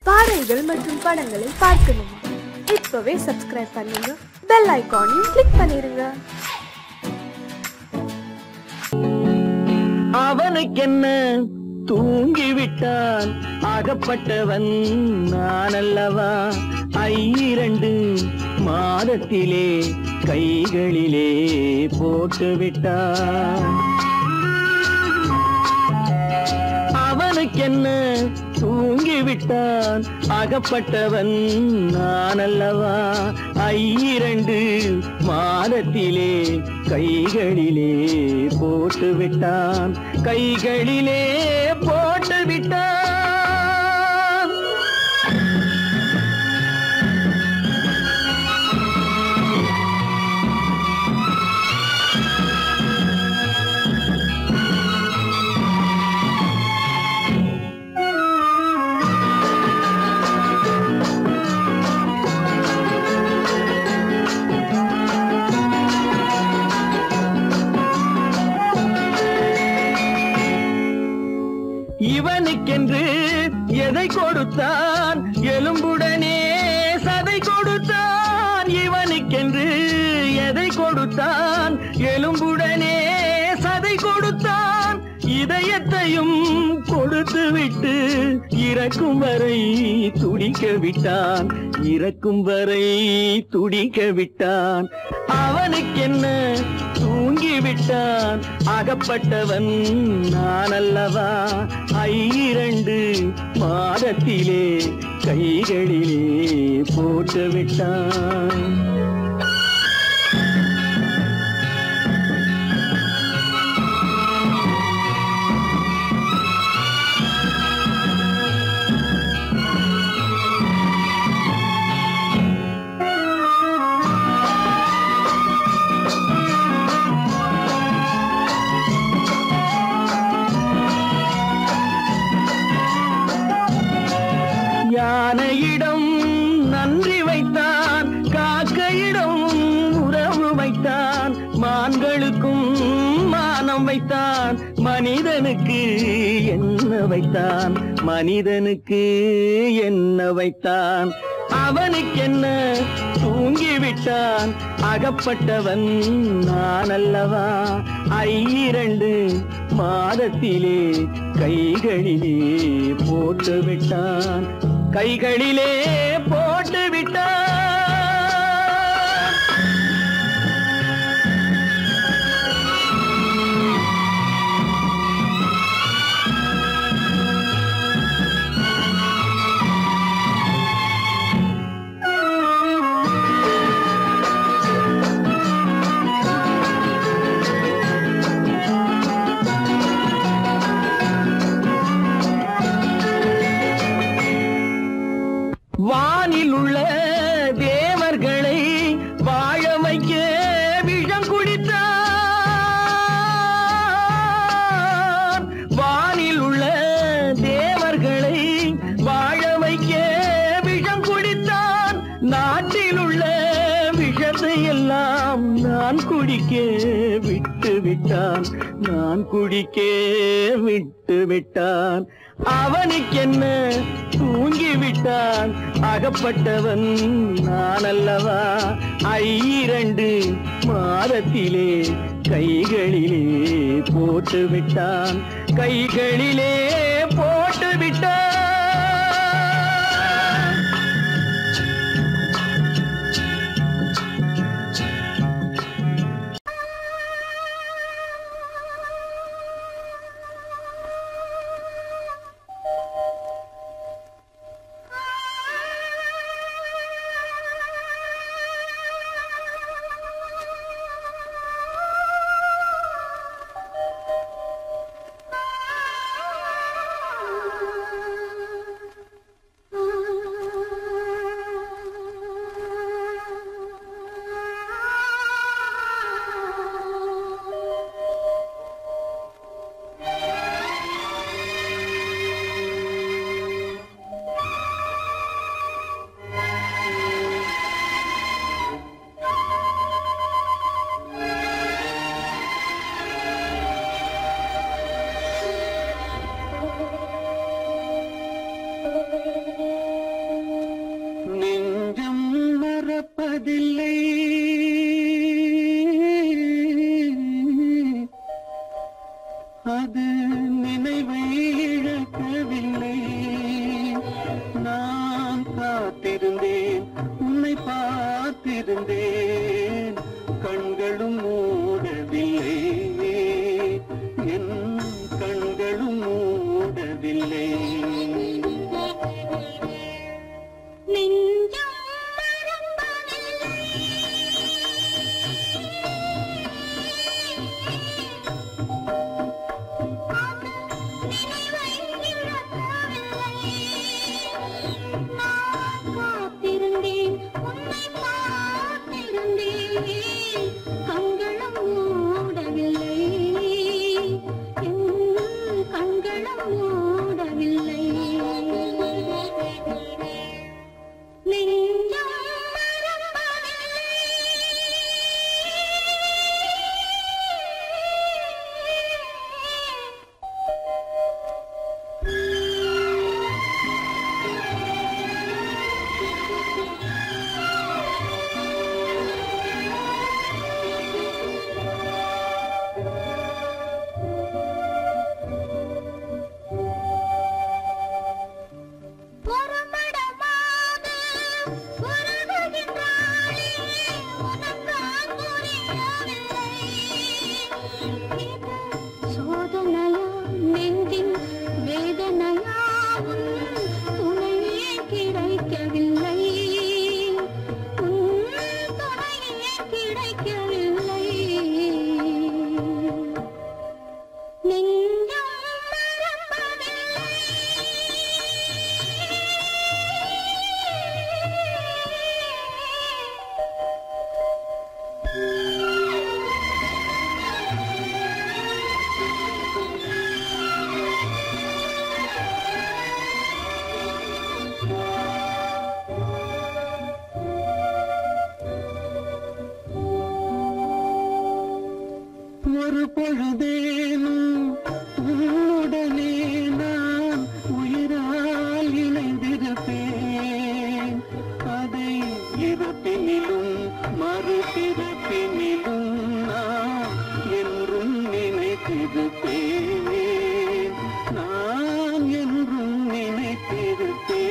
பாடல்கள் மற்றும் படங்களை பார்க்கணுமா? இப்பவே சப்ஸ்கிரைப் பண்ணுங்க, பெல் ஐகானையும் கிளிக் பண்ணிருங்க. அவனுக்கென்ன தூங்கிவிட்டான், அகப்பட்டவன் நான் அல்லவா? 2 மாதத்திலே கைகளிலே போட்டுவிட்டான். அவனுக்கென்ன தூங்கிவிட்டான், அகப்பட்டவன் நான் அல்லவா? 2 மாதத்திலே கைகளிலே போட்டுவிட்டான், கைகளிலே போட்டுவிட்டான். இவனுக்கென்று எதை கொடுத்தான், எலும்புடனே சதை கொடுத்தான். இவனுக்கென்று எதை கொடுத்தான், எலும்புடனே சதை கொடுத்தான். இதயத்தையும் கொடுத்து விட்டு இறக்கும் வரை துடிக்க விட்டான், இறக்கும் வரை துடிக்க விட்டான். அவனுக்கென்ன தூங்கிவிட்டான், அகப்பட்டவன் நான் அல்லவா? 2 மாதத்திலே கைகளிலே போட்டுவிட்டான். யானையிடம் நன்றி வைத்தான், காக்கையிடம் உறவு வைத்தான். மான்களுக்கும் மானம் வைத்தான், மனிதனுக்கு என்ன வைத்தான், மனிதனுக்கு என்ன வைத்தான். அவனுக்கென்ன தூங்கிவிட்டான், அகப்பட்டவன் நான் அல்லவா? 2 மாதத்திலே கைகளிலே போட்டுவிட்டான், கைகளிலே போட்டுவிட்டான். வானில் உள்ள தேவர்களை வாழ வைக்க விஷம் குடித்தான். வானில் உள்ள தேவர்களை வாழ வைக்க விஷம் குடித்தான். நாட்டில் உள்ள விஷத்தை எல்லாம் நான் குடிக்க விட்டு விட்டான், நான் குடிக்க விட்டு விட்டான். அவனுக்கென்ன தூங்கிவிட்டான், அகப்பட்டவன் நான் அல்லவா? 2 மாதத்திலே கைகளிலே போட்டுவிட்டான், கைகளிலே போட்டுவிட்டான். நான் காத்திருந்தேன், உன்னை பார்த்திருந்தேன், கண்களும் மூடவில்லை, என் கண்களும் மூடவில்லை. ஒரு பொழுதேனும் உன்னுடனே நான் உயிரால் இணைந்திருப்பேன். அதை இறப்பினிலும் மறுபிறப்பினிலும் நான் என்றும் நினைத்திருப்பேன். நான் என்றும் நினைத்திருப்பேன்.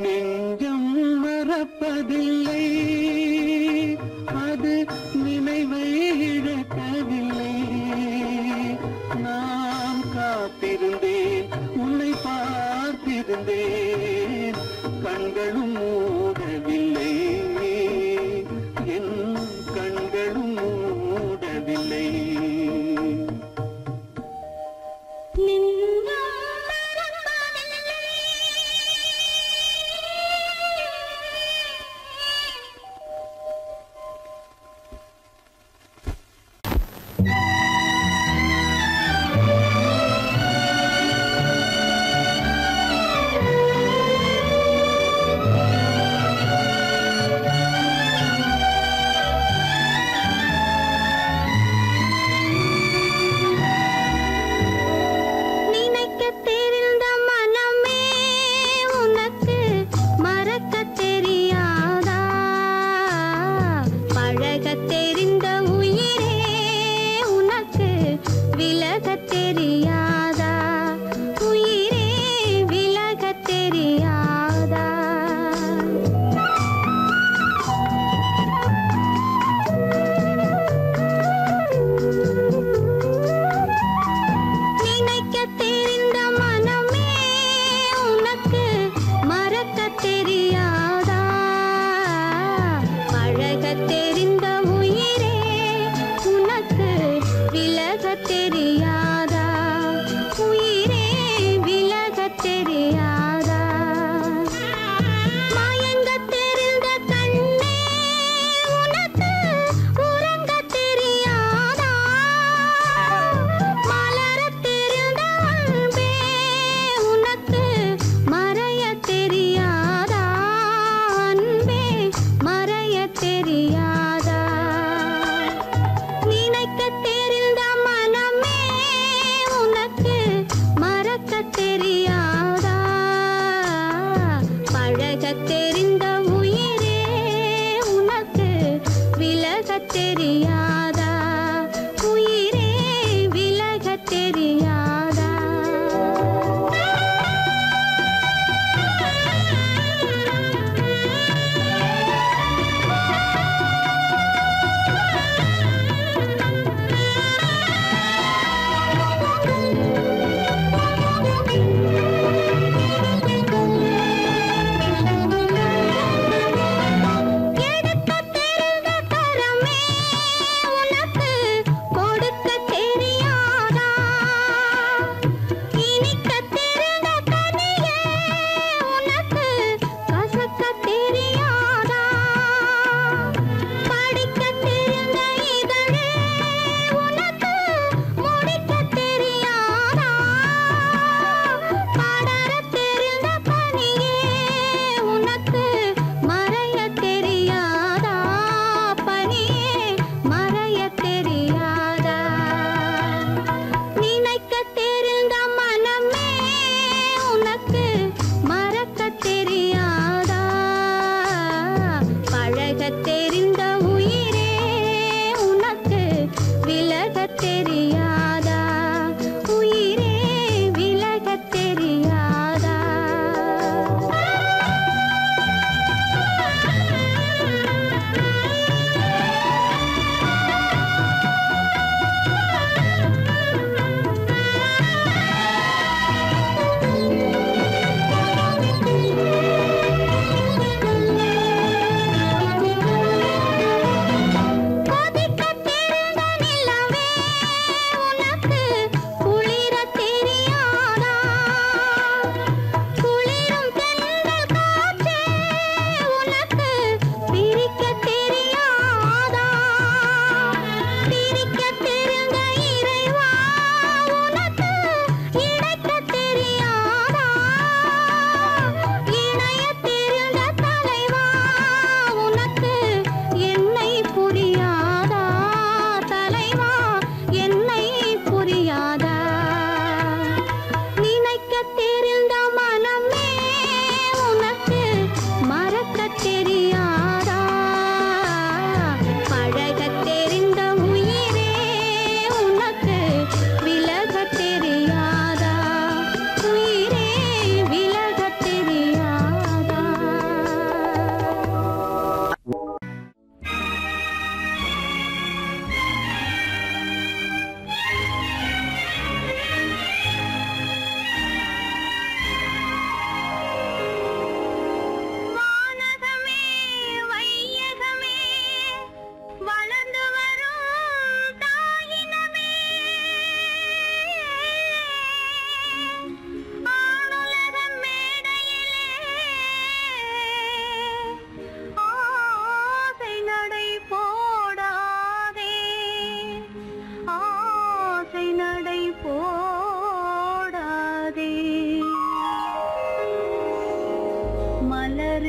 நெஞ்சம் மறப்பதில்லை, அது நினைவை இழக்கவில்லை. நான் காத்திருந்தேன், உன்னை பார்த்திருந்தேன், கண்களும் மூடவில்லை, என் கண்களும் மூடவில்லை. தெரியாதா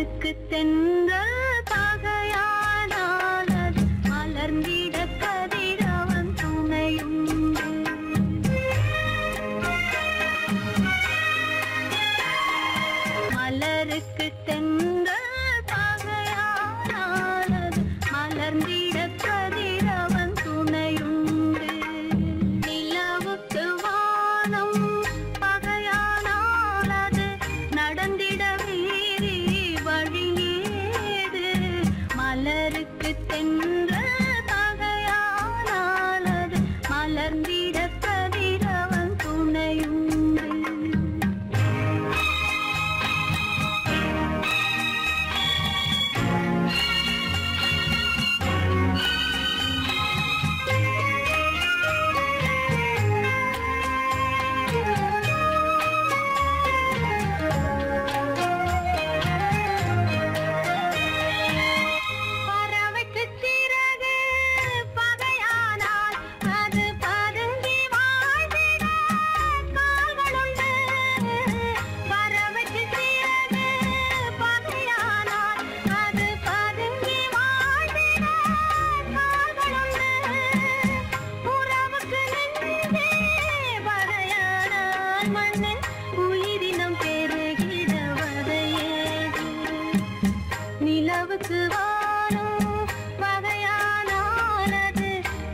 மலருக்கு தென்றல் பகையானால் அது மலர்ந்திட கதிரவன் துணையுண்டு. மலருக்கு தென்றல் பகையானால் அது மலர்ந்திட கதிரவன் துணையுண்டு. நிலவுக்கு வானம் பகையானால் அது நடந்திட வேறு வழியேது. மலருக்கு தென்றல் பகையானால் அது மலர்ந்திட கதிரவன் துணையுண்டு. பறவைக்கு சிறகு பகையானால் அது பதுங்கி வாழ்ந்திட கால்களுண்டு. பறவைக்கு சிறகு பகையானால் அது பதுங்கி வாழ்ந்திட கால்களுண்டு. உறவுக்கு நெஞ்சே பகையானால் மண்ணின் உயிரினம் பெருகிட வதையேது. நிலவுக்கு வானம் பகையானால் அது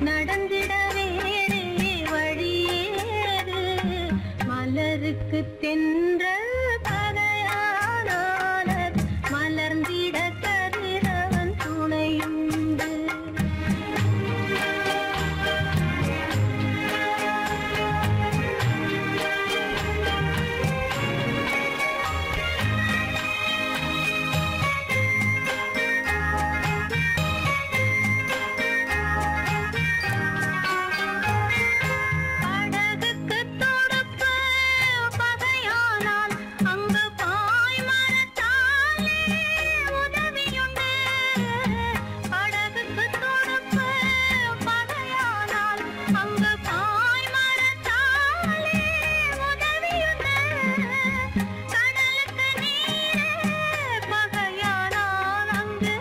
நடந்திட வேறே வழியேது. மலருக்கு தென்றல் பகையானால் அது மலர்ந்திட கதிரவன் துணையுண்டு. படகுக்கு தொடுப்பு பகையானால் அங்கு பாய்மரத்தாலே உதவியுண்டு. படகுக்கு தொடுப்பு பகையானால் அங்கு பாய்மரத்தாலே உதவியுண்டு. கடலுக்கு நீரே பகையானால் அங்கு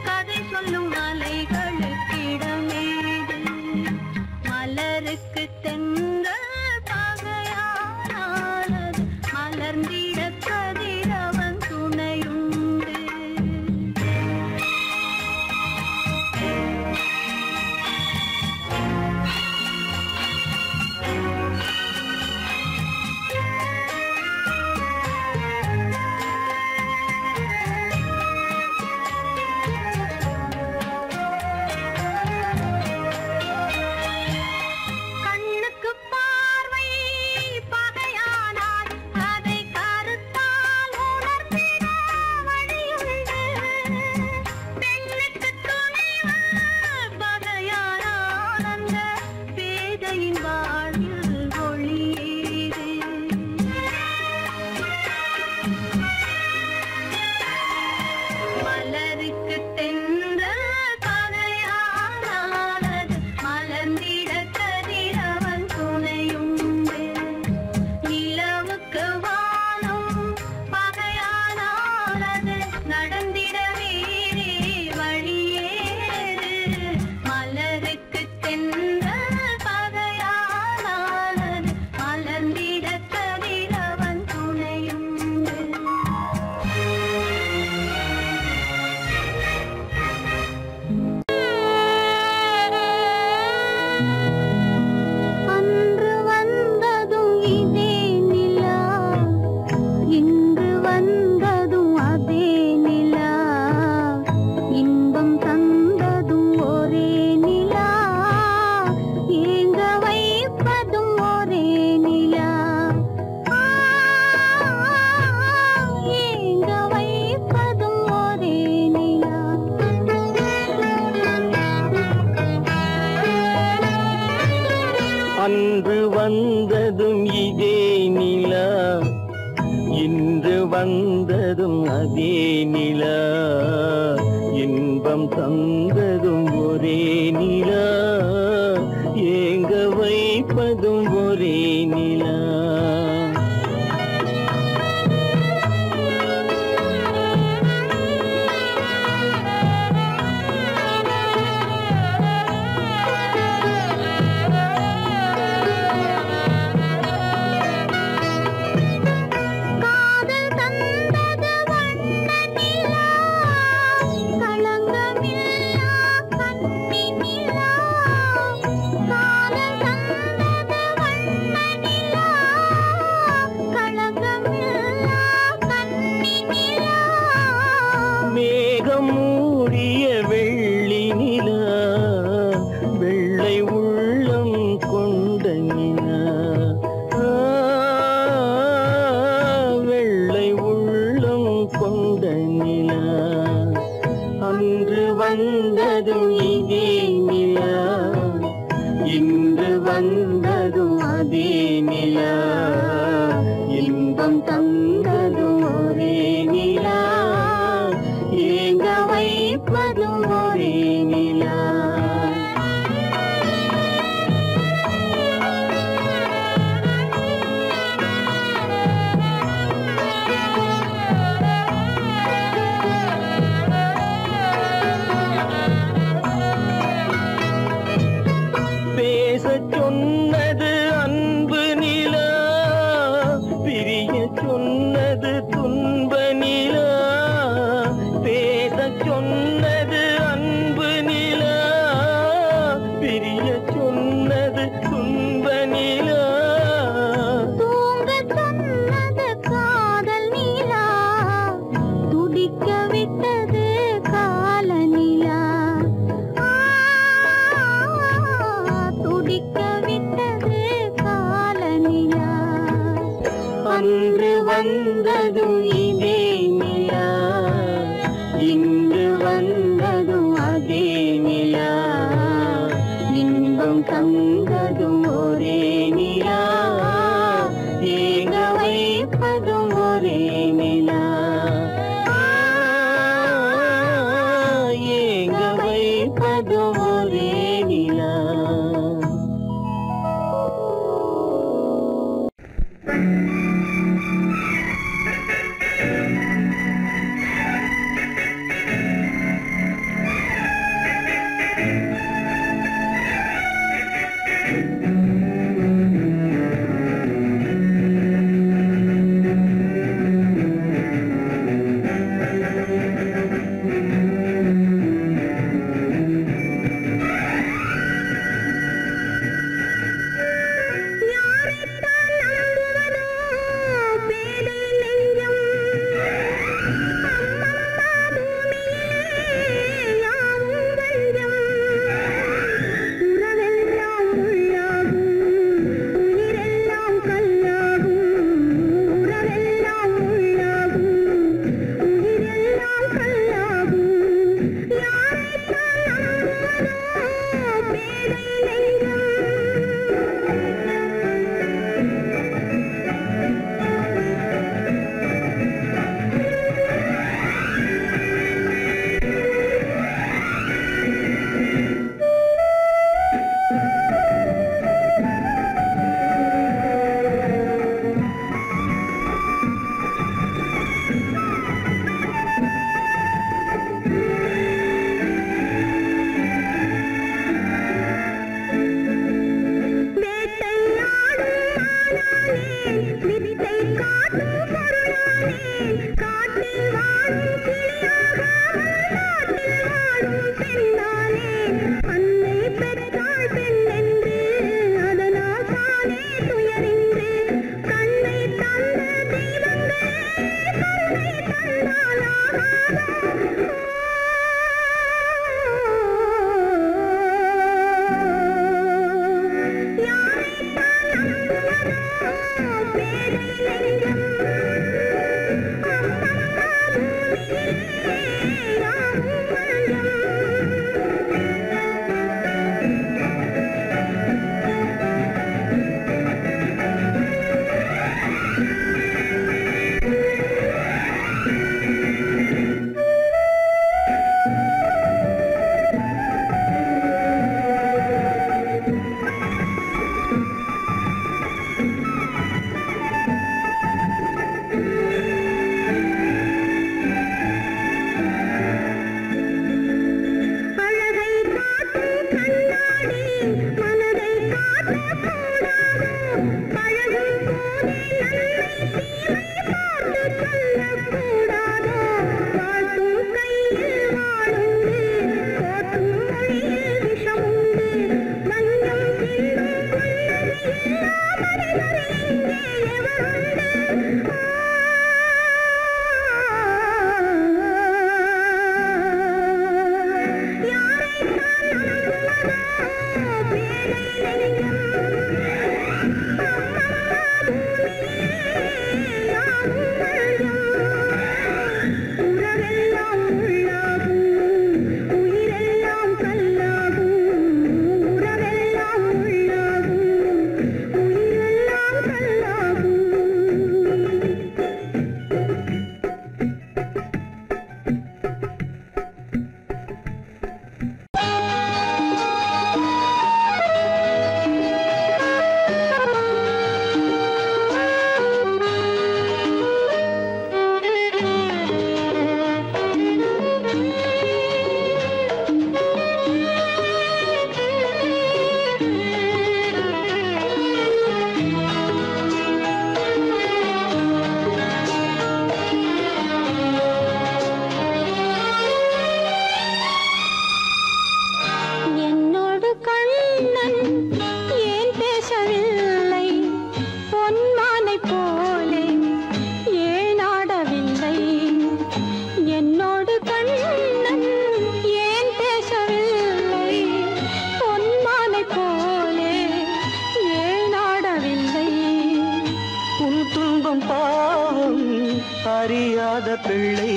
கதை சொல்லும் அலைகளுக்கிடமேது. மலருக்கு தென்றல் பகையானால் அது மலர்ந்திட கதிரவன் துணையுண்டு. கண்ணுக்கு பார்வை பகையானால் அதை கருத்தால் உணர்த்திட வழியுண்டு. பெண்ணுக்கு துணைவன் பகையானால் அந்த பேதையின் வாழ்வில் ஒளியேது. மலருக்கு தென்றல் பகையானால் அது மலர்ந்திட கதிரவன் துணையுண்டு. நிலவுக்கு வானம் பகையானால் அது நடந்திட வேறே வழியேது. மலருக்கு தென்றல் பகையானால் அது மலர்ந்திட கதிரவன் துணையுண்டு. அன்று வந்ததும் இதே நிலா, இன்று வந்ததும் அதே நிலா. இன்பம் தந்ததும் ஒரே நிலா, ஏங்க வைப்பதும் ஒரே நிலா. ஏங்க வைப்பதும் ஒரே நிலா. அன்று வந்ததும் இதே நிலா, இன்று வந்ததும் அதே நிலா. இன்பம் தந்ததும் ஒரே நிலா, ஏங்க வைப்பதும் ஒரே நிலா. இன்பம் தந்ததும் ஒரே நிலா, ஏங்க வைப்பதும் ஒரே நிலா. பேசச் சொன்னது அன்பு நிலா, பிரிய சொன்னது துன்ப நிலா. பேசச் சொன்னது அன்பு நிலா, பிரிய சொன்னது துன்ப நிலா. தூங்க சொன்னது காதல் நிலா, துடிக்க விட்டது கால நிலா. துடிக்க விட்டது கால நிலா. அன்று வந்ததும் இதே நிலா, இன்று வந்ததும் அதே நிலா. இன்பம் தந்ததும் ஒரே நிலா, ஏங்க வைப்பதும் ஒரே நிலா. ஏங்க வைப்பதும் ஒரே நிலா. அறியாத பிள்ளை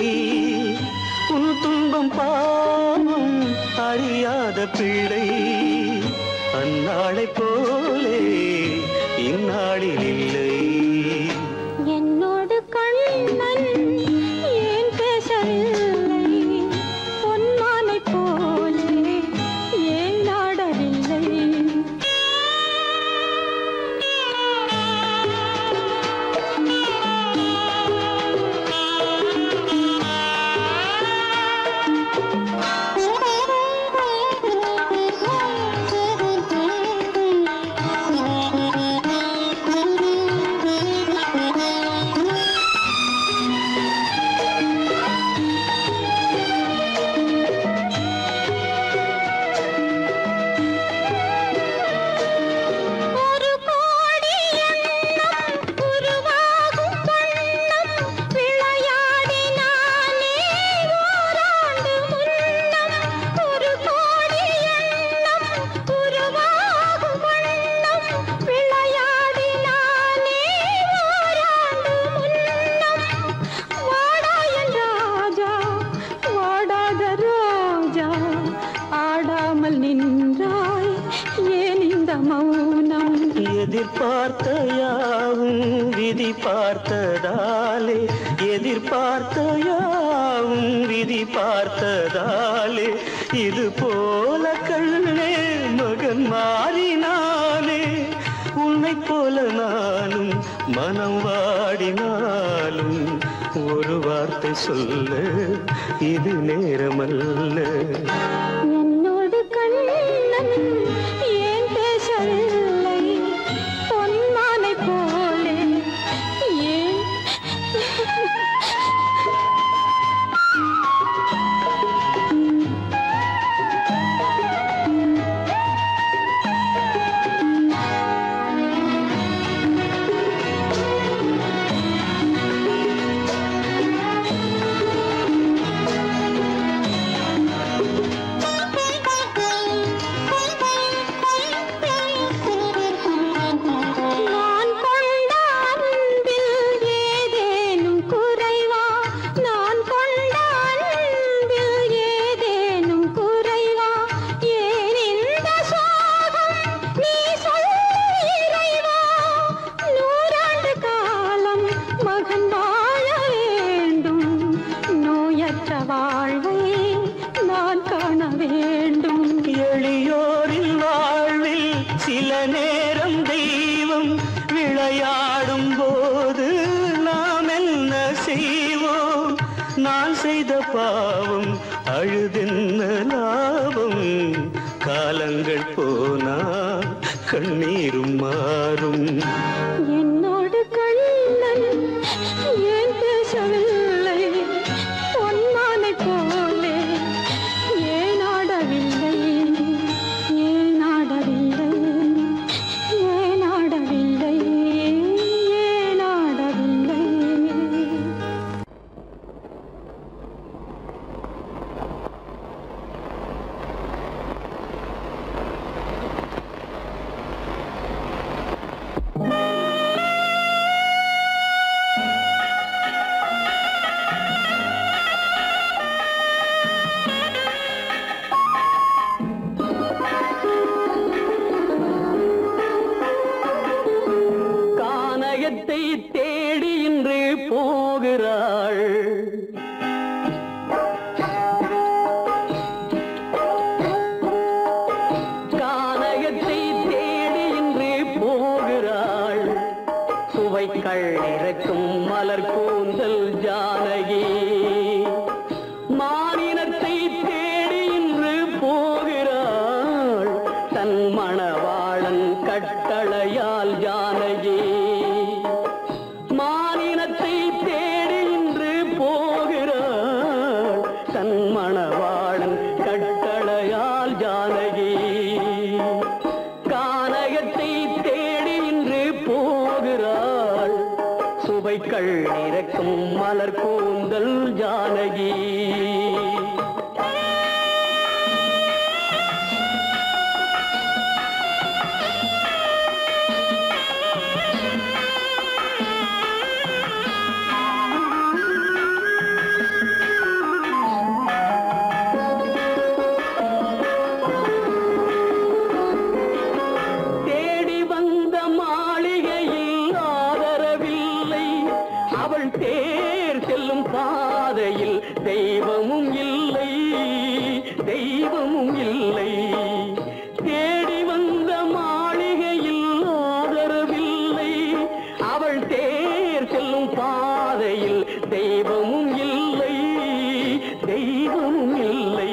உன் துன்பம் பாவம் அறியாத பிள்ளை அந்நாளை போலே இந்நாளில் இல்லை என்னோடு கண்ணன் ஏன் பேசவில்லை பொன்மானை போலே ஏன் நாடவில்லை எதிர்பார்த்த யாவும் விதி பார்த்ததாலே எதிர்பார்த்த யாவும் விதி பார்த்ததாலே இது போல கண்ணே மகன் மாறினானே உன்னை போல நானும் மனம் வாடினாலும் ஒரு வார்த்தை சொல்ல இது நேரமல்ல என்னோடு கண்ணன் ஏன் பேசவில்லை பொன்மானை போலே ஏன் வாழ்வை நான் காண வேண்டும் எளியோரின் வாழ்வில் சில நேரம் தெய்வம் விளையாடும் போது நாம் என்ன செய்வோம் நான் செய்த பாவம் அழுதென்ன லாபம் காலங்கள் போனா கண்ணீரும் மாறும் என்னோடு கண்ணன் ஏன் பேசவில்லை பொன்மானை போலே ஏன் ஆடவில்லை ஏன் ஆடவில்லை ஏன் ஆடவில்லை ஏன் ஆடவில்லை கானகத்தை தேடி இன்று போகிறாள் கானகத்தை தேடி இன்று போகிறாள் சுவைக்கள் இறக்கும் மலர் கூந்தல் ஜானகி மானினத்தை தேடி இன்று போகிறாள் தன் மணவாளன் கட்டளையால் ஜானகி மானினத்தை தேடி இன்று போகிறாள் தன் மணவாளன் கட்டளையால் ஜானகி கானகத்தை தேடி இன்று போகிறாள் சுவைக்கள் இறக்கும் மலர் கூந்தல் ஜானகி தேர் செல்லும் பாதையில் தெய்வமும் இல்லை, தெய்வமும் இல்லை. தேடி வந்த மாளிகையில் ஆதரவில்லை, அவள் தேர் செல்லும் பாதையில் தெய்வமும் இல்லை, தெய்வமும் இல்லை.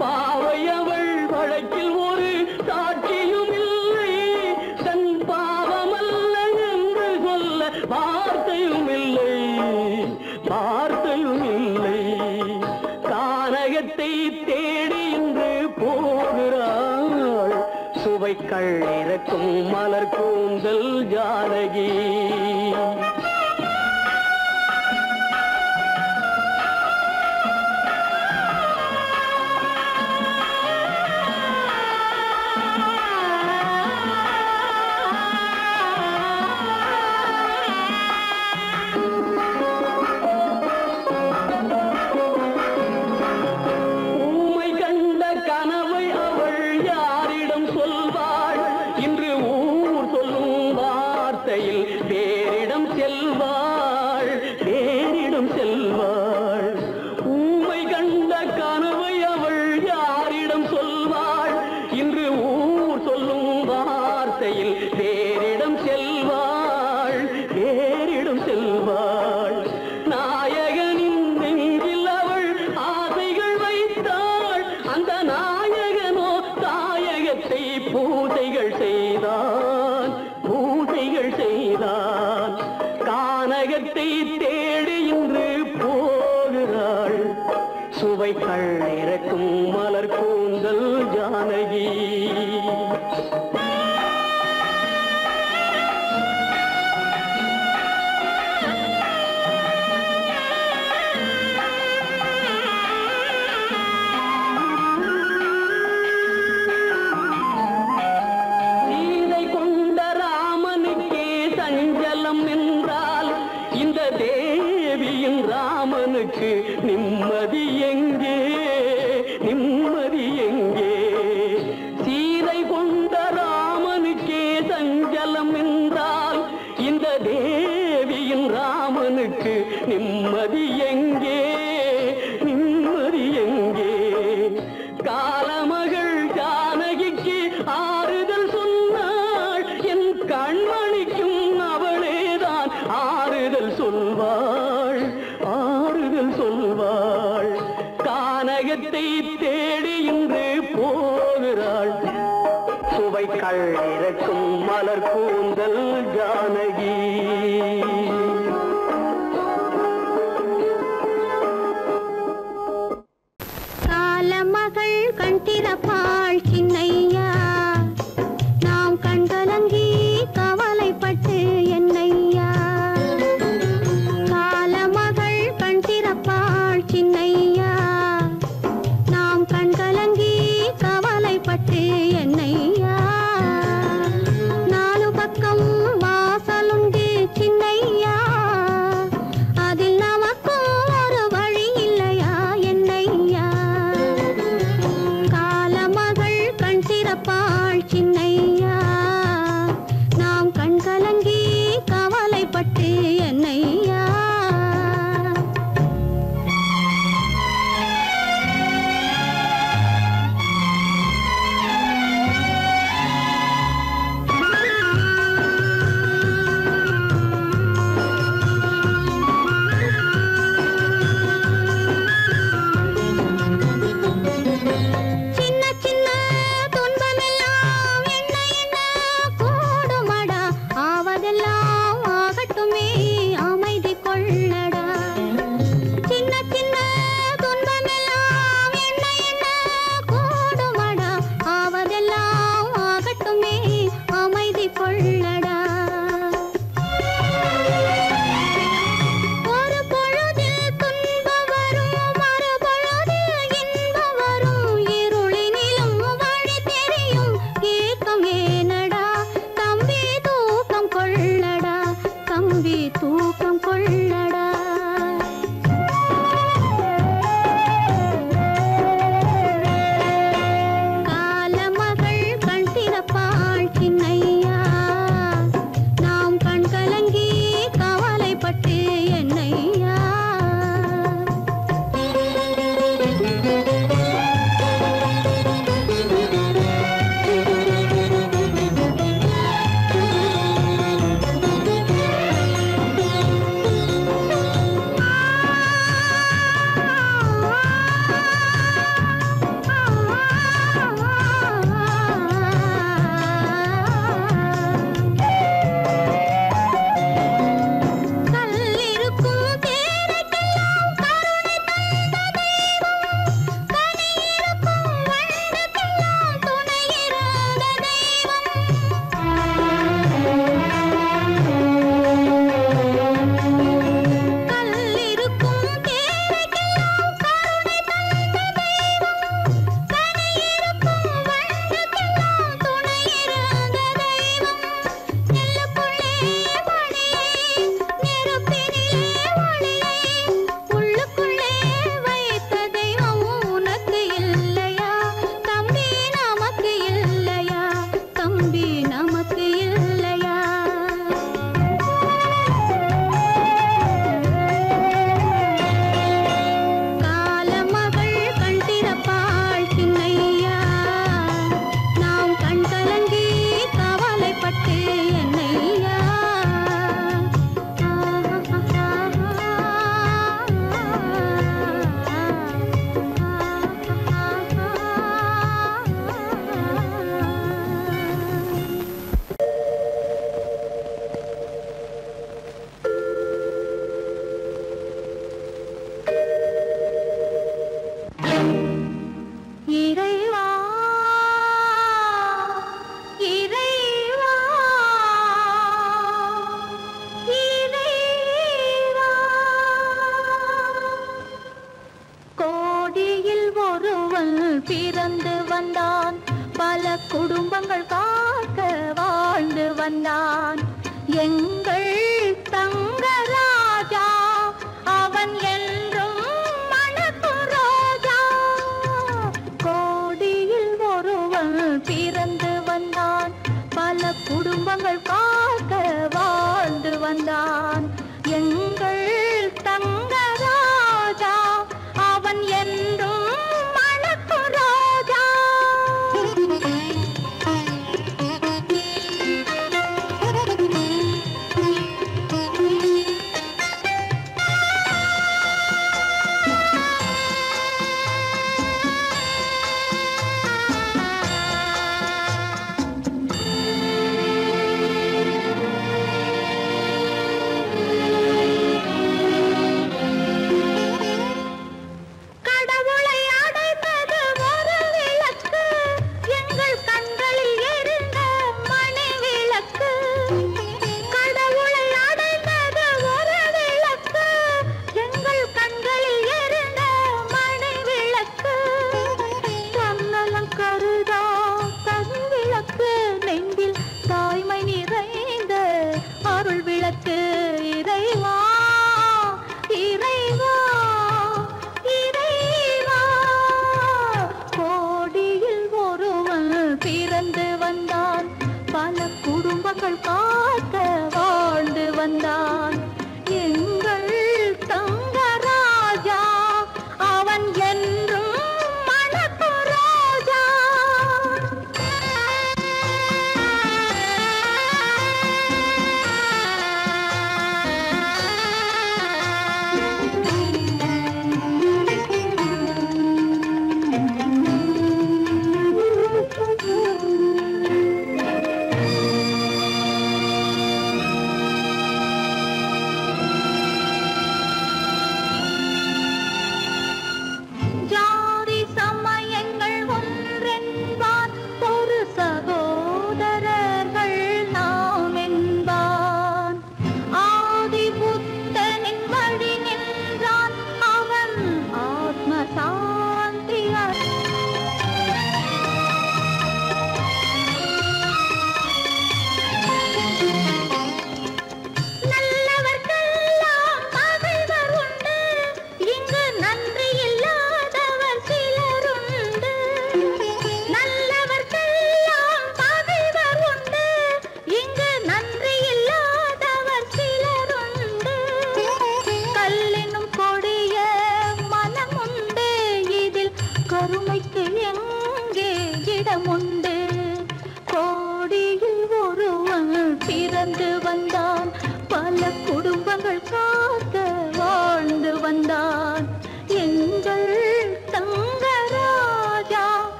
பாவை அவள் வழக்கில் ஒரு சாட்சியும் இல்லை, தன் பாவமல்ல என்று சொல்ல வார்த்தையும் இல்லை, வார்த்தையும் இல்லை. கானகத்தை தேடி இன்று போகிறாள், சுவைக்கள் இறக்கும் மலர் கூந்தல் ஜானகி. வேறிடம் செல்வாள், வேறிடம் செல்வாள். ஊமை கண்ட கனவை அவள் யாரிடம் சொல்வாள், இன்று ஊர் சொல்லும் வார்த்தையில் வேறிடம் செல்வாள், வேறிடம் செல்வாள். நாயகனின் நெஞ்சில் அவள் ஆசைகள் வைத்தாள், அந்த நாயகனோ தாயகத்தை பூசைகள் செய்தான், பூசைகள் செய்தான். கானகத்தை தேடி இன்று போகிறாள், சுவைக்கள் இறக்கும் மலர் கூந்தல் ஜானகி. இந்த தேவியின் ராமனுக்கு நிம்மதி எங்கே, நிம்மதி எங்கே? சீதை கொண்ட ராமனுக்கே சஞ்சலம் என்றால் இந்த தேவியின் ராமனுக்கு நிம்மதி எங்கே, நிம்மதி எங்கே? காலமகள் ஜானகிக்கு ஆறுதல் சொன்னாள், என் கண்மணிக்கும் அவளேதான் ஆறுதல் சொல்வாள், ஆறுதல் சொல்வாள். கானகத்தை தேடி இன்று போகிறாள், சுவைக்கள் இறக்கும் மலர் கூந்தல் ஜானகி. காலமகள் கண் திறப்பாள் சின்னையா, நாம் கண்கலங்கி கவலைப்பட்டு என்னையா. காலமகள் கண் திறப்பாள் சின்னையா, நாம் கண்கலங்கி கவலைப்பட்டு என்னையா. நாலு பக்கம் வாசலுண்டு பிறந்து வந்தான். பல குடும்பங்கள் காக்க வாழ்ந்து வந்தான். எங்கள் தங்கராஜா அவன் என்றும் மணக்கும் ரோஜா. கோடியில் ஒருவன் பிறந்து வந்தான். பல குடும்பங்கள் காக்க வாழ்ந்து வந்தான். எங்கள் தங்கராஜா அவன் என்றும் மணக்கும் ரோஜா.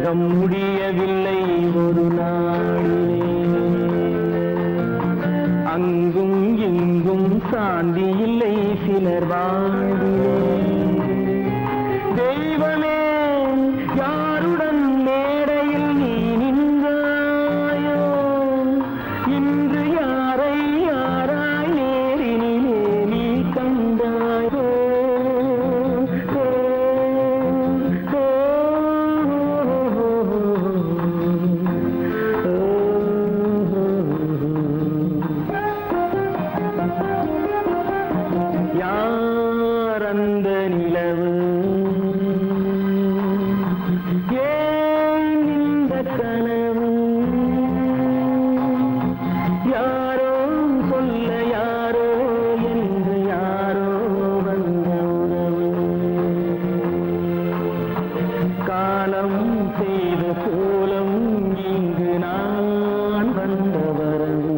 உலகம் முடியவில்லை ஒரு நாளிலே. அங்கும் இங்கும் சாந்தி இல்லை சிலர் வாழ்விலே. தெய்வமே யாருடன் மேடையில் நீ நின்றாயோ, இன்று யாரை யாராய் நேரினிலே நீ கண்டாயோ. யார் அந்த நிலவு, ஏன் இந்த கனவு, யாரோ சொல்ல யாரோ என்று யாரோ வந்த உறவு. காலம் செய்த கோலம் இங்கு நான் வந்த வரவு,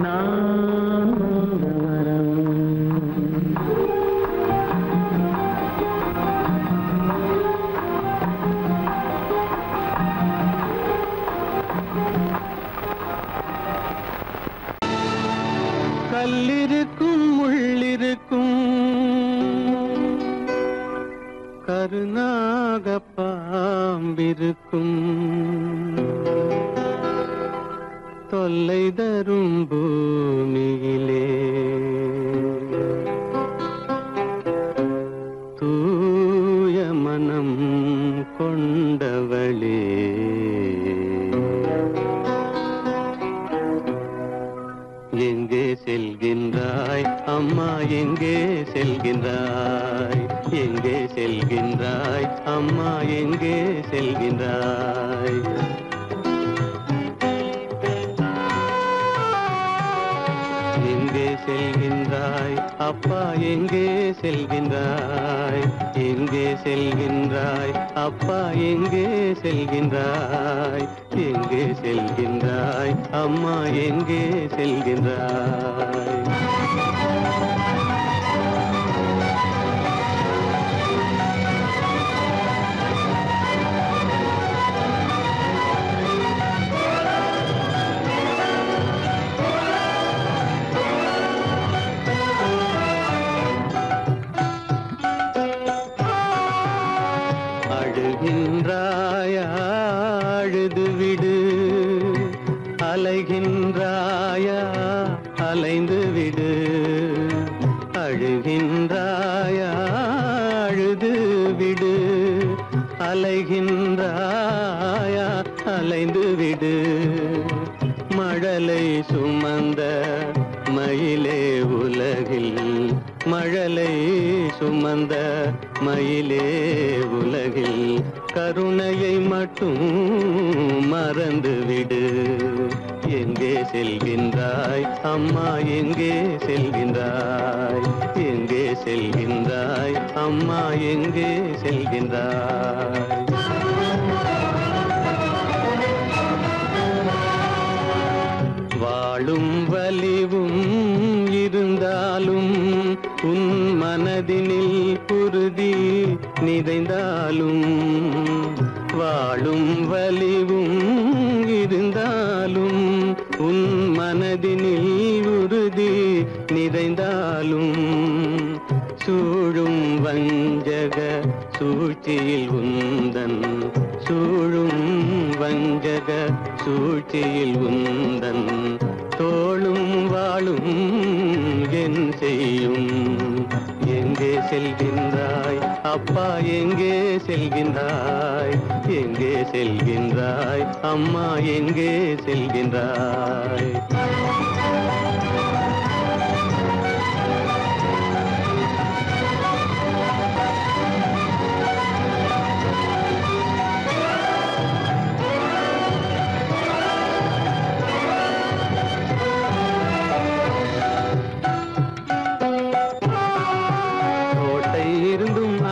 நான் வந்த வரவு. கல்லிருக்கும் முள்ளிருக்கும் கருநாக பாம்பிருக்கும் தொல்லை தரும் பூமியிலே தூய மனம் கொண்டவளே. எங்கே செல்கின்றாய் அம்மா, எங்கே செல்கின்றாய், எங்கே செல்கின்றாய் அம்மா, எங்கே செல்கின்றாய். எங்கே செல்கின்றாய் அப்பா, எங்கே செல்கின்றாய், எங்கே செல்கின்றாய் அப்பா, எங்கே செல்கின்றாய், எங்கே செல்கின்றாய் அம்மா, எங்கே செல்கின்றாய். அழுகின்றாயா அழுது விடு, அலைகின்றாயா அலைந்து விடு. அழுகின்றாயா அழுது விடு, அலைகின்றாயா அலைந்து விடு. மழலை சுமந்த மயிலே உலகில், மழலை சுமந்த மயிலே உலகில் கருணையை மட்டும் மறந்துவிடு. எங்கே செல்கின்றாய் அம்மா, எங்கே செல்கின்றாய், எங்கே செல்கின்றாய் அம்மா, எங்கே செல்கின்றாய். வாழும் வலிவும் இருந்தாலும் உன் மனதினில் உறுதி நிறைந்தாலும், வாழும் வலிவும் இருந்தாலும் உன் மனதினில் உறுதி நிறைந்தாலும், சூழும் வஞ்சக சூழ்ச்சியில் உந்தன், சூழும் வஞ்சக சூழ்ச்சியில் உந்தன் தோளும் வாழும் என் செய்யும். எங்கே செல்கின்றாய் அப்பா, எங்கே செல்கின்றாய், எங்கே செல்கின்றாய் அம்மா, எங்கே செல்கின்றாய்.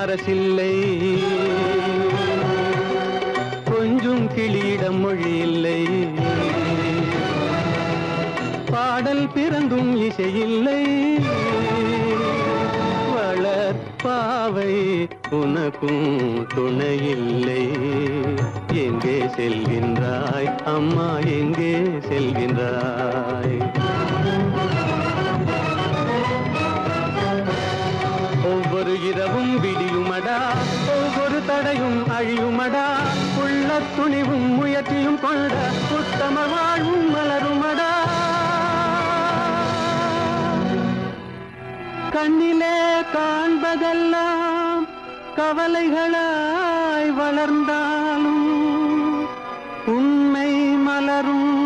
அரசில்லை, கொஞ்சம் கிளியிடம் மொழி இல்லை, பாடல் பிறந்தும் இசையில்லை. வளர் பாவை உனக்கும் துணையில்லை. எங்கே செல்கின்றாய் அம்மா, எங்கே செல்கின்றாய்? ஒவ்வொரு இரவும் விடியுமடா, ஒவ்வொரு தடையும் அழியுமடா, உள்ள துணிவும் முயற்சியும் கொண்ட உத்தம வாழ்வும் மலருமடா. கண்ணிலே காண்பதெல்லாம் கவலைகளாய் வளர்ந்தாலும் உண்மை மலரும்,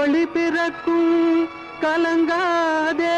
ஒளி பிறக்கும், கலங்காதே.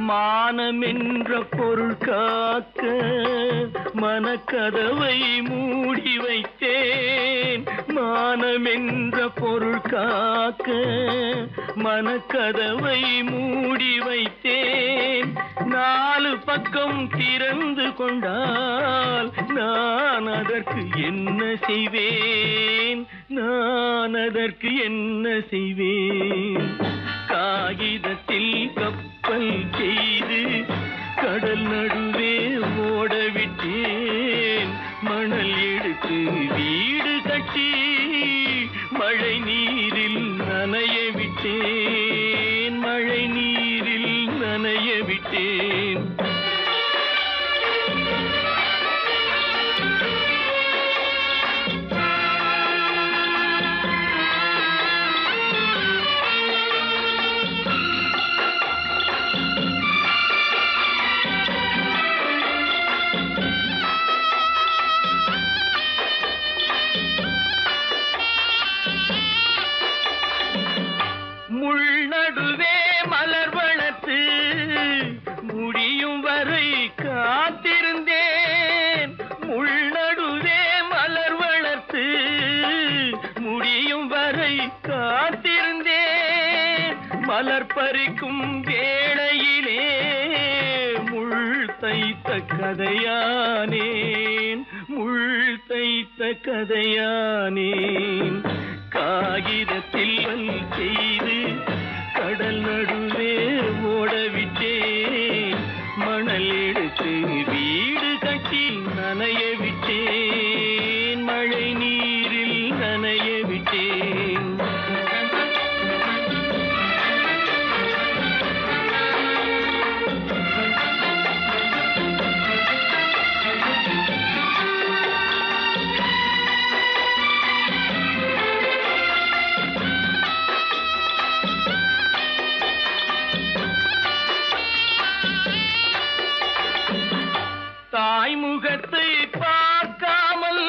மானமென்ற பொருள் காக்க மனக்கதவை மூடி வைத்தேன். மானமென்ற பொருள் காக்க மனக்கதவை மூடி வைத்தேன். நாலு பக்கம் திறந்து கொண்டால் நான் நான் அதற்கு என்ன செய்வேன், நான் அதற்கு என்ன செய்வேன்? காகிதத்தில் கப்பல் செய்து கடல் நடுவே ஓடவிட்டேன். மணல் எடுத்து வீடு கட்டி மழை நீரில் நனைய விட்டேன், மழை நீரில் நனைய விட்டேன். முள்நடுவே மலர் வளர்த்து முடியும் வரை காத்திருந்தேன். முள்நடுவே மலர் வளர்த்து முடியும் வரை காத்திருந்தேன். மலர் பறிக்கும் வேளையிலே முள் தைத்த கதையானேன், முள் தைத்த கதையானேன். காகிதத்தில் செய்து கடல் நடுவே ஓடவிட்டேன். மணல் எடுத்து வீடு கட்டி நனைய விட்டேன், மழை நீரில் நனைய விட்டேன். தாய் முகத்தை பார்க்காமல்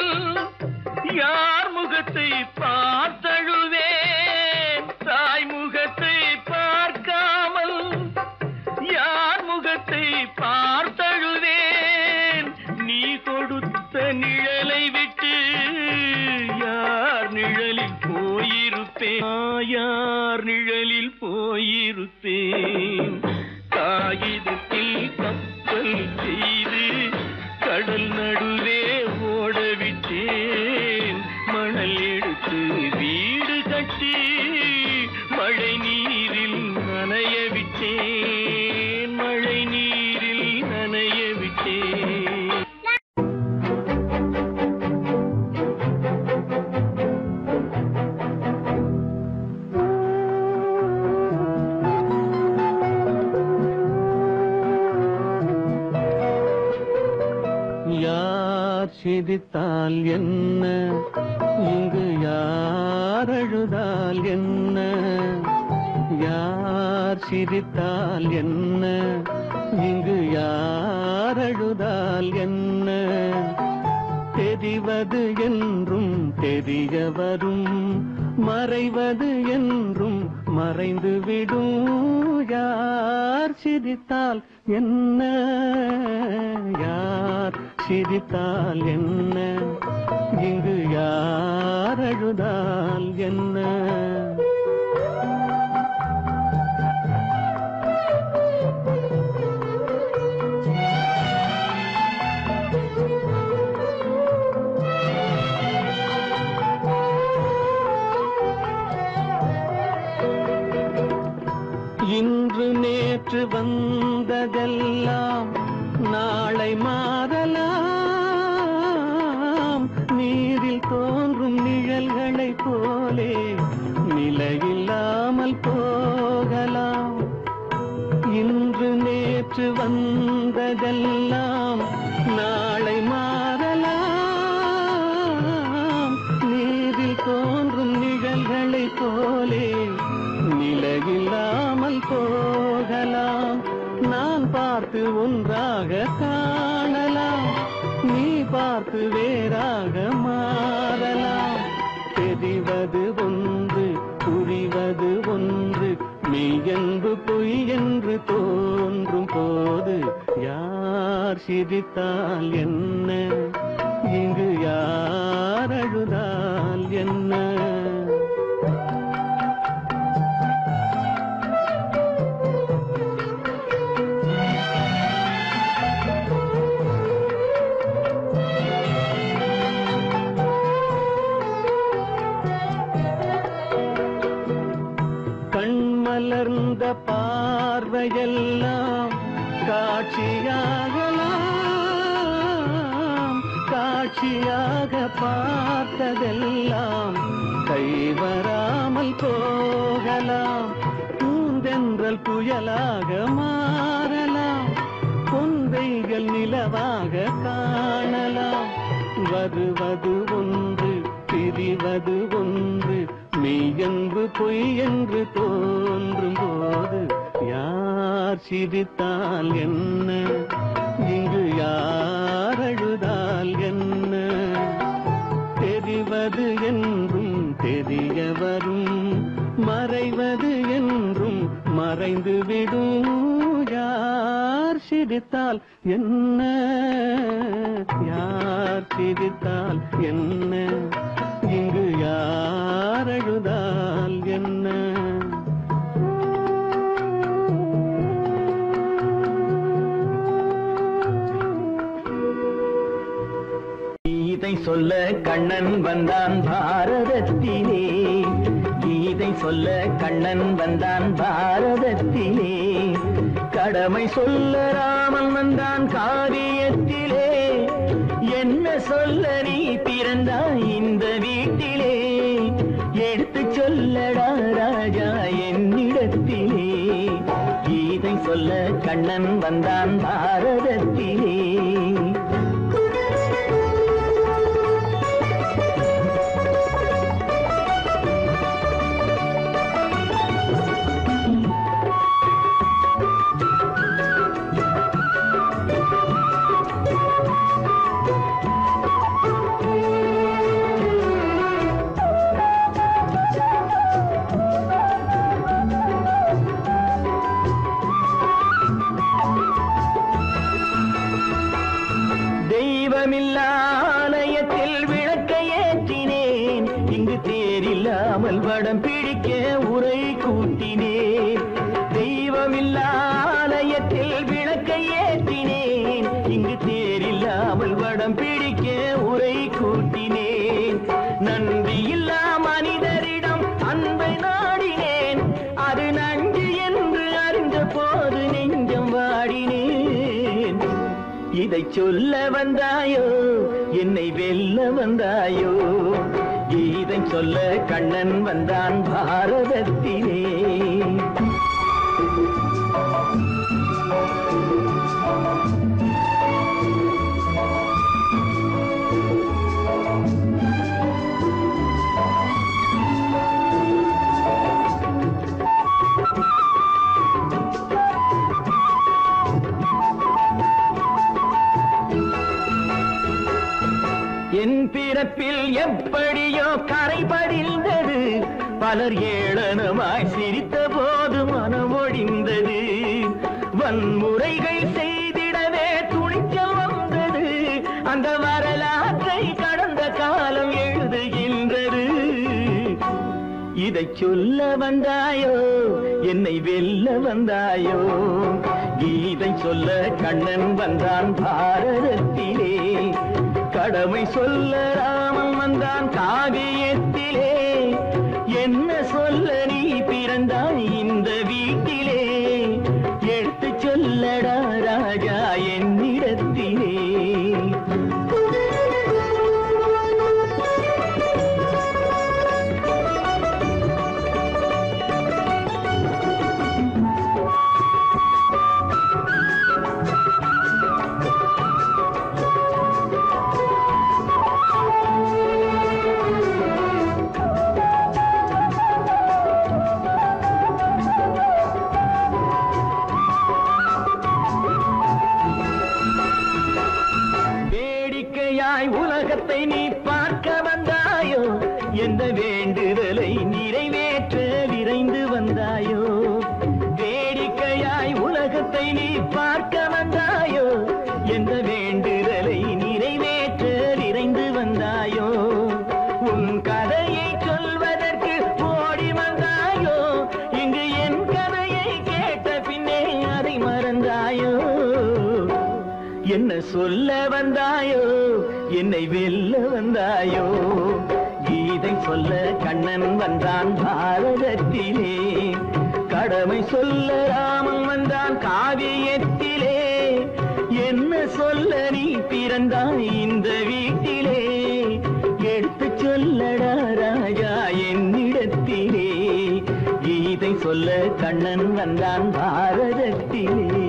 யார் முகத்தை பார்த்தழுவேன். தாய் முகத்தை பார்க்காமல் யார் முகத்தை பார்த்தழுவேன். நீ கொடுத்த நிழலை விட்டு யார் நிழலில் போயிருப்பேன், யார் நிழலில் போயிருப்பேன். காகிதத்தில் கப்பல் செய்து கடல் நடுவே ஓடவிட்டேன். மணல் எடுத்து வீடு கட்டி மழை நீரில் நனைய விட்டேன், மழை நீரில் நனைய விட்டேன். யார் சிரித்தால் என்ன, இங்கு யார் அழுதால் என்ன? யார் சிரித்தால் என்ன, இங்கு யார் அழுதால் என்ன? தெரிவது என்றும் தெரிய வரும், மறைவது என்றும் மறைந்துவிடும். யார் சிரித்தால் என்ன, யார் சிரித்தால் என்ன, இங்கு யார் அழுதால் என்ன? இன்று நேற்று வந்ததெல்லாம் நாளை மாறலாம். நீரில் தோன்றும் நிழல்களைப் போலே நிலையில்லாமல் போகலாம். இன்று நேற்று வந்ததெல்லாம் நாளை மாறலாம். நீரில் தோன்றும் நிழல்களைப் போலே நிலையில்லாமல் போகலாம். நான் பார்த்து ஒன்றாக காணலாம், நீ பார்த்து வேறாக மாறலாம். தெரிவது ஒன்று, புரிவது ஒன்று, மெய் என்று பொய் என்று தோன்றும் போது யார் சிரித்தால் என்ன, இங்கு யார் அழுதால் என்ன? இவையெல்லாம் காட்சியாகலாம், காட்சியாக பார்த்ததெல்லாம் கைவராமல் போகலாம். பூந்தென்றல் புயலாக மாறலாம், பொந்தைகள் நிலவாக காணலாம். வருவது ஒன்று பிரிவது ஒன்று, மெய்யென்று பொய்யென்று தோன்றும் போது யார் சிரித்தால் என்ன, இங்கு யார் அழுதால் என்ன? தெரிவது என்றும் தெரிய வரும், மறைவது என்றும் மறைந்து விடும். யார் சிரித்தால் என்ன, யார் சிரித்தால் என்ன, இங்கு யார் அழுதால் என்ன? கீதை சொல்ல கண்ணன் வந்தான் பாரதத்திலே, கீதை சொல்ல கண்ணன் வந்தான் பாரதத்திலே. கடமை சொல்ல ராமன் வந்தான் காரியத்திலே. என்ன சொல்ல நீ பிறந்தாய் இந்த வீட்டிலே, எடுத்து சொல்லடா ராஜா என்னிடத்திலே. கீதை சொல்ல கண்ணன் வந்தான் பாரதத்திலே. தெய்வமில்லாலயத்தில் விளக்கை ஏற்றினேன், இங்கு தேரில்லாமல் வடம் பிடிக்க உரை கூட்டினேன். தெய்வமில்லாலயத்தில் விளக்கை ஏற்றினேன், இங்கு தேரில்லாமல் வடம் பிடிக்க உரை கூட்டினேன். நன்றியில்லா மனிதரிடம் அன்பை நாடினேன், அது நன்றி என்று அறிந்த போது நெஞ்சம் வாடினேன். இதை சொல்ல வந்தாயோ, என்னை வெல்ல வந்தாயோ? கீதை சொல்ல கண்ணன் வந்தான் பாரதத்திலே. என் பிறப்பில் எப்படியோ கரை படிந்தது, பலர் ஏளனமாய் சிரித்த போது மனமொழிந்தது. வன்முறைகள் செய்திடவே துணிச்சல் வந்தது, அந்த வரலாற்றை கடந்த காலம் எழுதுகின்றது. இதை சொல்ல வந்தாயோ, என்னை வெல்ல வந்தாயோ? கீதை சொல்ல கண்ணன் வந்தான் பாரதத்திலே. கடமை சொல்ல ராமன் வந்தான் காவியத்திலே. என்ன சொல்ல நீ பிறந்தாய் இந்த வீட்டிலே, எடுத்து சொல்லடா ராஜா என்னிடத்திலே. உலகத்தை நீ பார்க்க வந்தாயோ, எந்த வேண்டுதலை நிறைவேற்ற விரைந்து வந்தாயோ? வேடிக்கையாய் உலகத்தை நீ பார்க்க வந்தாயோ, எந்த வேண்டுதலை நிறைவேற்ற விரைந்து வந்தாயோ? உன் கதையை சொல்வதற்கு ஓடி வந்தாயோ, இங்கு என் கதையை கேட்ட பின்னே அதை மறந்தாயோ? என்ன சொல்ல வந்தாயோ, என்னை வெல்ல வந்தாயோ? கீதை சொல்ல கண்ணன் வந்தான் பாரதத்திலே. கடமை சொல்ல ராமன் வந்தான் காவியத்திலே, என்ன சொல்ல நீ பிறந்தாய் இந்த வீட்டிலே, எடுத்து சொல்லடா ராஜா என்னிடத்திலே, கீதை சொல்ல கண்ணன் வந்தான் பாரதத்திலே.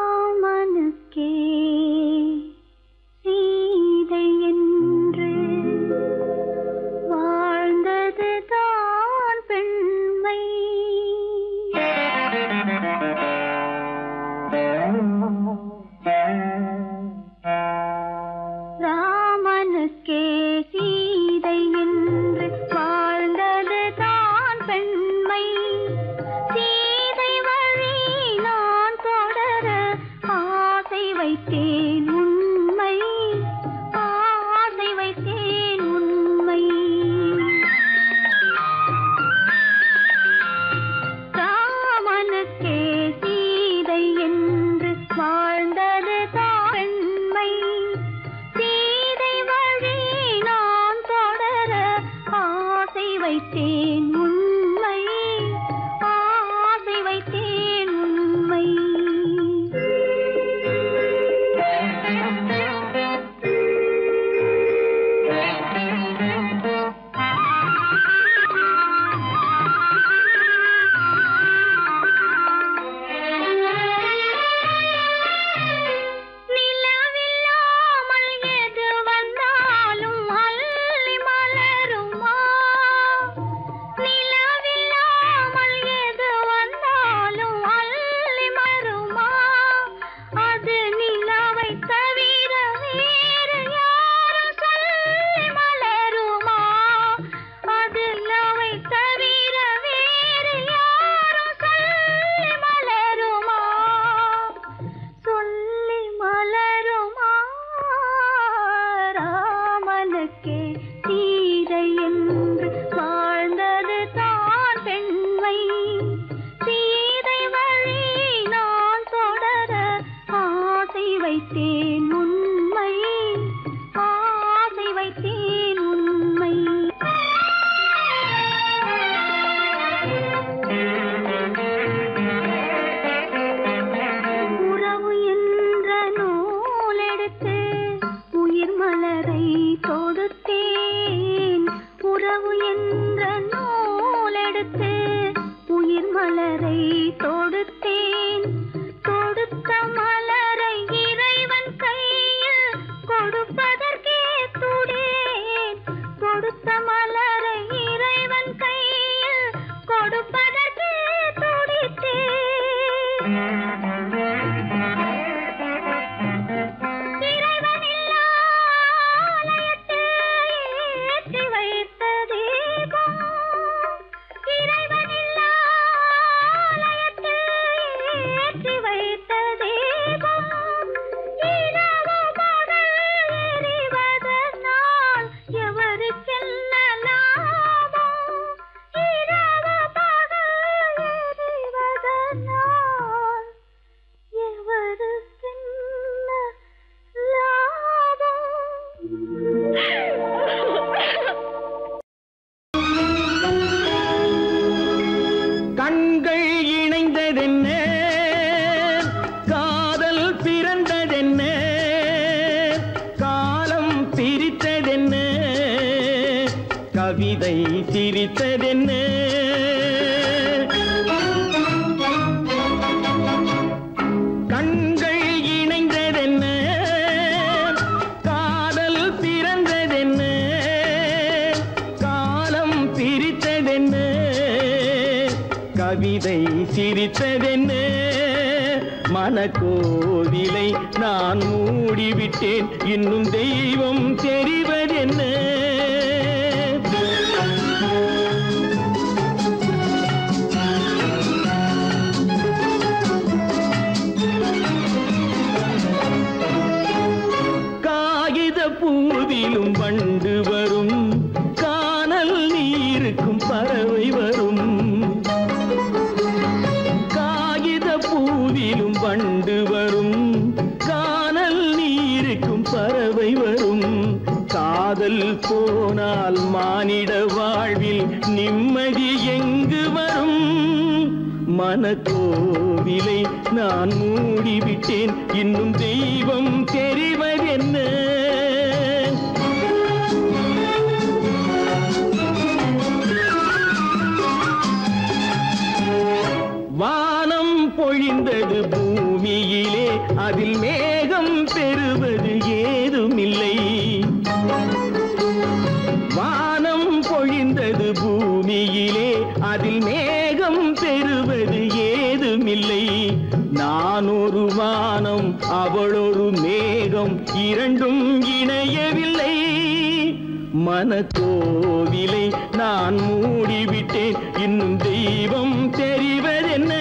ராமனுக்கே சீதை என்று வாழ்ந்தது தான் பெண்மை. ராமனுக்கே சீதை என்று வாழ்ந்தது தான் பெண்மை. சீதை வழி நான் தொடர ஆசை வைத்தேன் உண்மை, ஆசை வைத்தேன் உண்மை. உறவு என்ற நூலெடுத்து உயிர் மலரை தொடுத்தேன். உறவு என்ற நூலெடுத்து உயிர் மலரை தொடுத்தேன். தொடுத்த மலரை இறைவன் கையில் கொடுப்பதற்கே துடேன். கொடுத்த மலரை இறைவன் கையில் கொடுப்பதற்கே துடித்தேன். இறைவனில்லா ஆலயத்தில் ஏற்றி வைத்த தீபம். இறைவனில்லா ஆலயத்தில் ஏற்றி வைத்த தீபம். இரவு பகல் எரிவதனால் எவருக்கென்ன லாபம்? இரவு பகல் எரிவதனால் எவருக்கென்ன லாபம்? கண்கள் இணைந்ததென்ன, காதல் பிறந்ததென்ன, காலம் பிரித்ததென்ன, கவிதை சிரித்ததென்ன. கண்கள் இணைந்ததென்ன, காதல் பிறந்ததென்ன, காலம் பிரித்ததென்ன, கவிதை சிரித்ததென்ன. மனக்கோவிலை நான் மூடிவிட்டேன், இன்னும் தெய்வம் தெரிவதென்ன. காகித பூவிலும் வண்டு வரும், கானல் நீருக்கும் பறவை வரும். காகித பூவிலும் வண்டு வரும், கானல் நீருக்கும் பறவை வரும். காதல் போனால் மானிட வாழ்வில் நிம்மதி எங்கு வரும்? மனக்கோவிலை நான் மூடிவிட்டேன், இன்னும் தெய்வம் தெரிவதென்ன. வானம் பொழிந்தது பூமியிலே, அதில் மேகம் பெறுவது ஏதுமில்லை. வானம் பொழிந்தது பூமியிலே, அதில் மேகம் பெறுவது ஏதுமில்லை. நான் ஒரு வானம், அவளொரு மேகம், இரண்டும் இணையவில்லை. மனக்கோவிலை நான் மூடிவிட்டேன், இன்னும் தெய்வம் தெரிவதென்ன.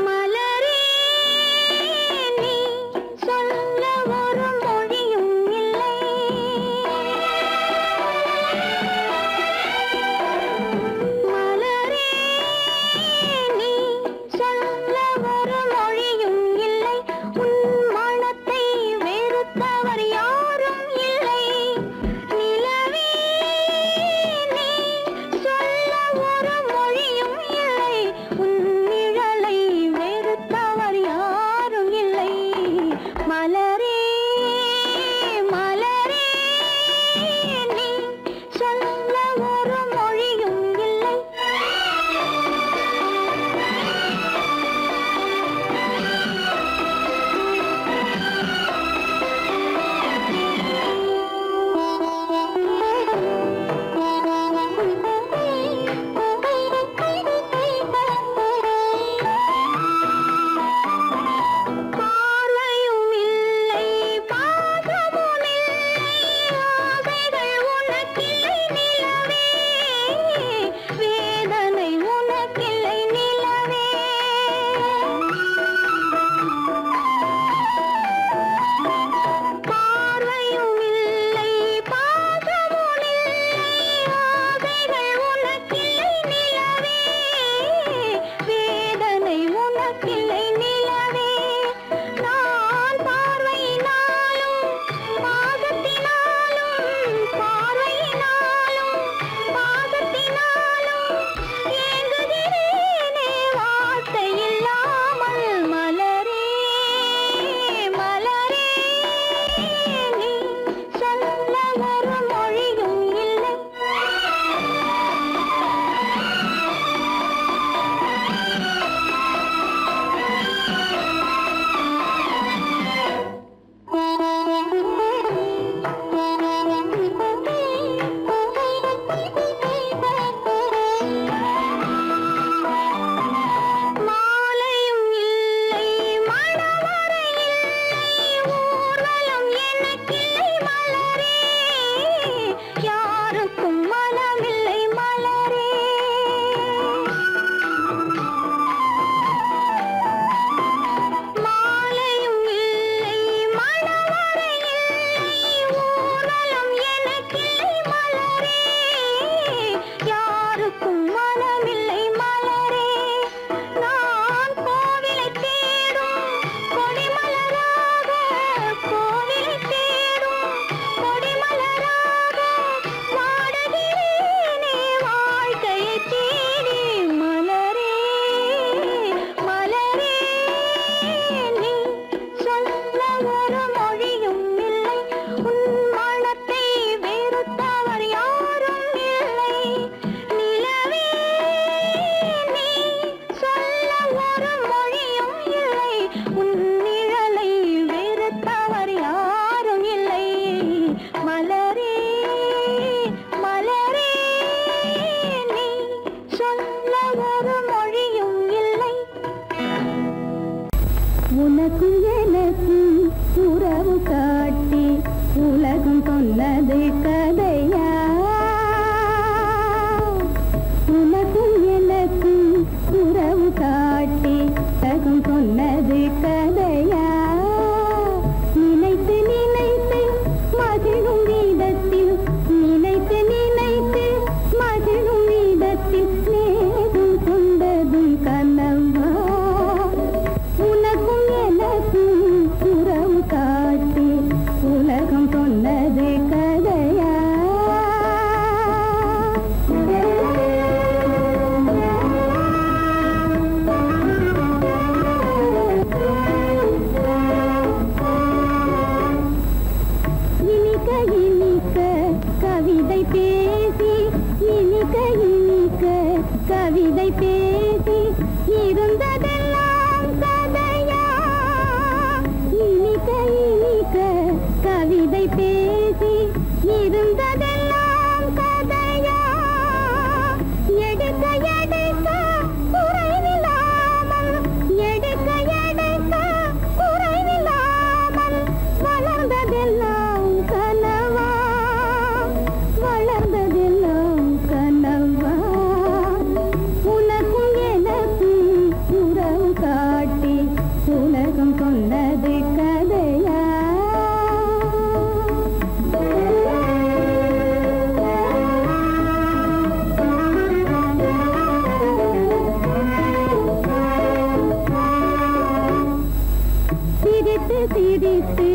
மலரே உனக்கும் எனக்கும் உறவு காட்டி உலகம் சொன்னது கதையா? உனக்கும் எனக்கும் உறவு காட்டி உலகம் சொன்னது கதையா? நினைத்து நினைத்து மகிழும் வீதத்தில், நினைத்து நினைத்து மகிழும் வீதத்தில் நேரும் கொண்டதும் கனவா? உனக்கும் எனக்கும் உறவு காட்டி உலகம் சொன்னது கதையா? இனிக்க இனிக்க கவிதை பேசி, இனிக்க இனிக்க கவிதை பேசி இருந்ததெல்லாம் கதையா? இனிக்க இனிக்க கவிதை பேசி இருந்ததெல்லாம் கதையா? எடுக்க எடுக்க குறைவில்லாமல், எடுக்க எடுக்க குறைவில்லாமல் வளர்ந்ததெல்லாம் கனவா? வளர்ந்ததெல்லாம் கனவா? உனக்கும் எனக்கும் உறவு காட்டி உலகம் சொன்னது கதையா? சிரித்து சிரித்து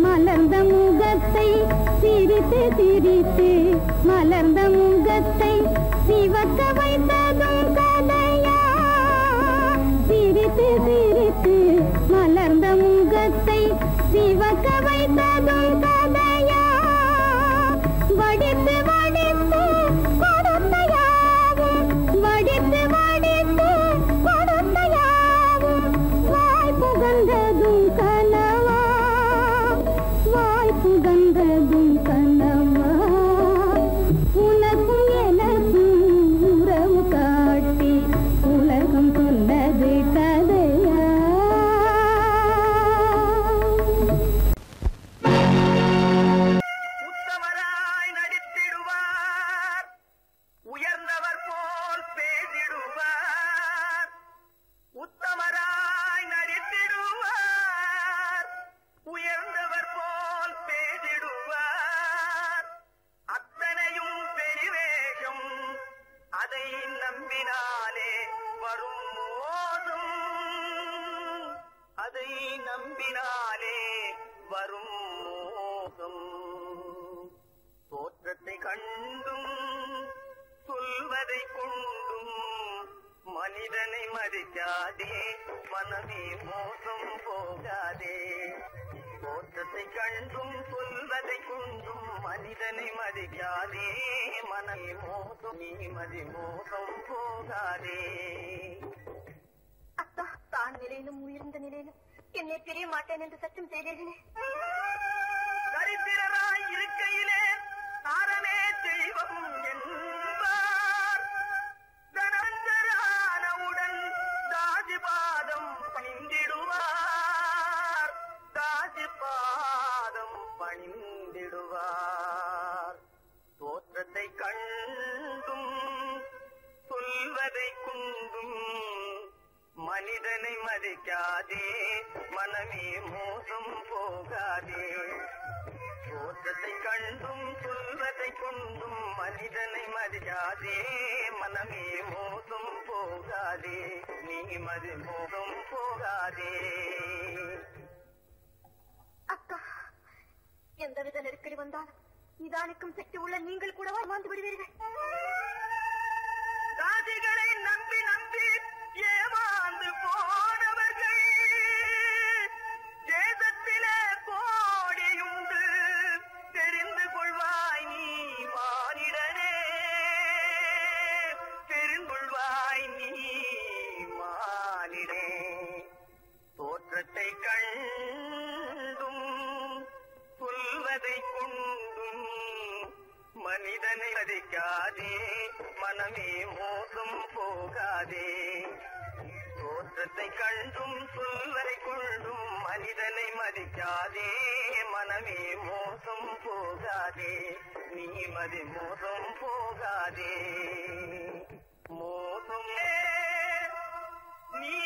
மலர்ந்த முகத்தை, சிரித்து சிரித்து மலர்ந்த முகத்தை சிவக்க வைத்ததும் கதையா? சிரித்து சிரித்து மலர்ந்த முகத்தை சிவக்க வைத்ததும் கதையா? வடித்து வடித்து கொடுத்த யாவும், வடித்து வடித்து கொடுத்த யாவும் வாய் புகழ்ந்ததும் கனவா? வாய் புகழ்ந்ததும் கனவா? உனக்கும் எனக்கும் உறவு காட்டி உலகம் சொன்னது கதையா? உத்தமராய் நடித்திடுவார், உயர்ந்தவர் போல் பேசிடுவார். உத்தமராய் நடித்திடுவார், உயர்ந்தவர் போல் பேசிடுவார். அத்தனையும் பெரிவேஷம், அதை நம்பினாலே வரும் மோசம், அதை நம்பினாலே வரும் மோசம். தோற்றத்தை கண்டும் சொல்வதை கொண்டும் மனிதனை மதிக்காதே, மனமே மோசம் போகாதே. தோற்றத்தை கண்டும் சொல்வதை கொண்டும் மனிதனை மதிக்காதே, மனமே மோசம், நீ மதி மோசம் போகாதே. அத்தா, தான் நிலையிலும் உயர்ந்த நிலையிலும் என்னை பிரிய மாட்டேன் என்று சட்டம் செய்தேனே. தரித்திரராய் இருக்கையிலே தாரமே தெய்வம் என்பார். தனந்தரானவுடன் தாஜிபாதம் பணிந்திடுவார், தாஜிபாதம் பணிந்திடுவார். தோற்றத்தை கண்டும் சொல்வதை குண்டும் மனிதனை மதிக்காதே, மனமே மோசம் போகாதே. தோற்றத்தை கண்டும் சொல்வதை கொண்டும் மனிதனை மதிக்காதே, மனமே மோசம் போகாதே, நீ மதி மோசம் போகாதே. அக்கா, எந்தவித நெருக்கடி வந்தாலும் நிதானிக்கும் சக்தி உள்ள நீங்கள் கூட வாழ்ந்து விடுவீர்கள். சாதிகளை நம்பி நம்பி ஏமாந்து போனவர்கள் தேசத்திலே கோடியுண்டு, தெரிந்து கொள்வாய் நீ மானிடனே, தெரிந்து கொள்வாய் நீ மானிடே. தோற்றத்தை கண்டும் சொல்வதை கொண்டும் மனிதனை மதிக்காதே, மனமே மோசம் போகாதே. தோற்றத்தை கண்டும் சொல்வதை கொண்டும் மதிக்காதே மனமே மோசம் போகாதே நீ மதி மோசம் போகாதே மோசம் நீ